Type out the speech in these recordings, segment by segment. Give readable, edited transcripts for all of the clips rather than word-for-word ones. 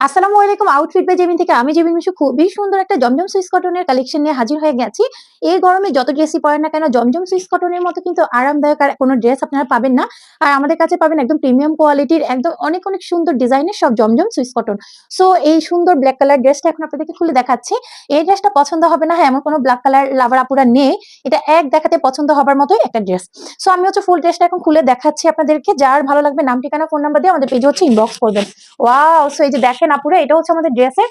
আসসালামু আলাইকুম। Outfit by জেমিন থেকে আমি জেমিন মিশু খুবই সুন্দর একটা জমজম সুইস কটনের কালেকশন নিয়ে হাজির হয়ে গেছি। এই গরমে যত ড্রেসই পরেন না কেন জমজম সুইস কটনের মতো কিন্তু আরামদায়ক আর কোনো ড্রেস আপনারা পাবেন না। আর আমাদের কাছে পাবেন একদম প্রিমিয়াম কোয়ালিটির একদম অনেক সুন্দর ডিজাইনের সব জমজম সুইস কটন। সো এই সুন্দর ব্ল্যাক কালার ড্রেসটা এখন আপনাদেরকে খুলে দেখাচ্ছি। এই ড্রেসটা পছন্দ হবে না, হ্যাঁ, এমন কোনো ব্ল্যাক কালার লাভার আপুরা নেই। এটা এক দেখাতে পছন্দ হবার মতোই একটা ড্রেস। সো আমি হচ্ছে ফুল ড্রেসটা এখন খুলে দেখাচ্ছি আপনাদেরকে। যার ভালো লাগবে নাম ঠিকানা ফোন নাম্বার দিয়ে আমাদের পেজে হচ্ছে ইনবক্স করবেন। ওয়াও! সো এই যে দেখেন আপুরা, এটা হচ্ছে আমাদের ড্রেসের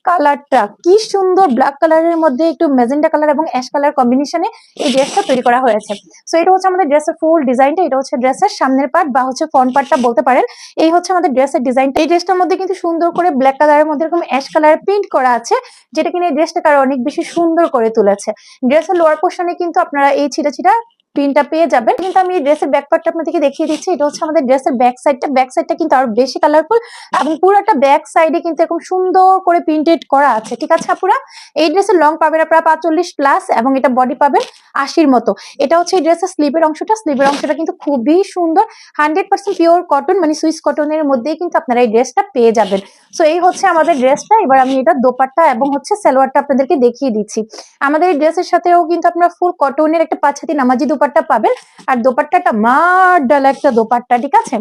কালারটা কি সুন্দর, ব্ল্যাক কালারের মধ্যে একটু ম্যাজেন্টা কালার এবং অ্যাশ কালার কম্বিনেশনে এই ড্রেসটা তৈরি করা হয়েছে। সো এটা হচ্ছে আমাদের ড্রেসের ফুল ডিজাইনটা। এটা হচ্ছে ড্রেসের সামনের পার্ট বা হচ্ছে ফ্রন্ট পার্টটা বলতে পারেন। এই হচ্ছে আমাদের ড্রেসের ডিজাইনটা। এই ড্রেসটার মধ্যে কিন্তু সুন্দর করে ব্ল্যাক কালারের মধ্যে এরকম অ্যাশ কালার প্রিন্ট করা আছে, যেটা কিনা এই ড্রেসটাকে আরো অনেক বেশি সুন্দর করে তুলেছে। ড্রেসের লোয়ার পোর্শনে কিন্তু আপনারা এই ছিটা প্রিন্টটা পেয়ে যাবেন। কিন্তু আমি এই ড্রেসের ব্যাক পার্টটা আপনাদেরকে দেখিয়ে দিচ্ছি। এটা হচ্ছে আমাদের ড্রেসের ব্যাক সাইডটা। ব্যাক সাইডটা কিন্তু আরো বেশি কালারফুল এবং পুরোটা ব্যাক সাইডে কিন্তু এরকম সুন্দর করে প্রিন্টেড করা আছে। ঠিক আছে আপুরা? এই ড্রেসের লং পাবেন আপনারা 45 প্লাস এবং এটা বডি পাবেন 80-র মতো। এটা হচ্ছে এই ড্রেসের স্লিভের অংশটা। স্লিভের অংশটা কিন্তু খুবই সুন্দর। 100% পিওর কটন, মানে সুইস কটনের মধ্যেই কিন্তু আপনারা এই ড্রেসটা পেয়ে যাবেন। সো এই হচ্ছে আমাদের ড্রেসটা। এবার আমি এটা দোপাট্টা এবং হচ্ছে সালোয়ারটা আপনাদেরকে দেখিয়ে দিচ্ছি। আমাদের এই ড্রেসের সাথেও কিন্তু আপনারা ফুল কটনের একটা 5 হাতি নামাজি দোপাট্টা পাবেন। আর দোপাট্টাটা মাশাআল্লাহ একটা দোপাট্টা, ঠিক আছে?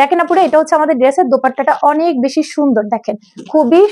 দেখেন আপুরা, এটা হচ্ছে আমাদের ড্রেসের দোপাট্টাটা অনেক বেশি সুন্দর। দেখেন খুবই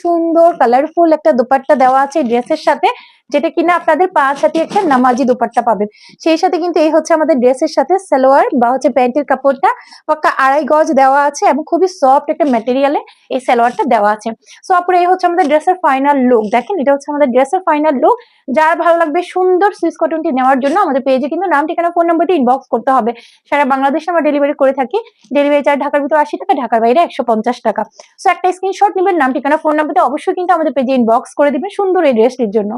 সুন্দর কালারফুল একটা দোপাট্টা দেওয়া আছে ড্রেসের সাথে, যেটা কিনা আপনাদের 5 হাতি একটা নামাজি দোপাট্টা পাবেন। সেই সাথে কিন্তু এই হচ্ছে আমাদের ড্রেসের সাথে সালোয়ার বা হচ্ছে প্যান্টের কাপড়টা পাক্কা 2.5 গজ দেওয়া আছে এবং খুবই সফট একটা ম্যাটেরিয়ালে এই সালোয়ারটা দেওয়া আছে। সো আপুরা, এই হচ্ছে আমাদের ড্রেসের ফাইনাল লুক। দেখেন, এটা হচ্ছে আমাদের ড্রেসের ফাইনাল লুক। যার ভালো লাগবে সুন্দর সুইস কটনটি নেওয়ার জন্য আমাদের পেজে কিন্তু নাম ঠিকানা ফোন নাম্বারটি ইনবক্স করতে হবে। সারা বাংলাদেশে আমরা ডেলিভারি করে থাকি। ডেলিভারি চার্জ ঢাকার ভিতর 80 টাকা, ঢাকার বাইরে 150 টাকা। সো একটা স্ক্রিনশট নেবেন, নাম ঠিকানা ফোন নাম্বারটা অবশ্যই কিন্তু আমাদের পেজে ইনবক্স করে দিবেন সুন্দর এই ড্রেসটির জন্য।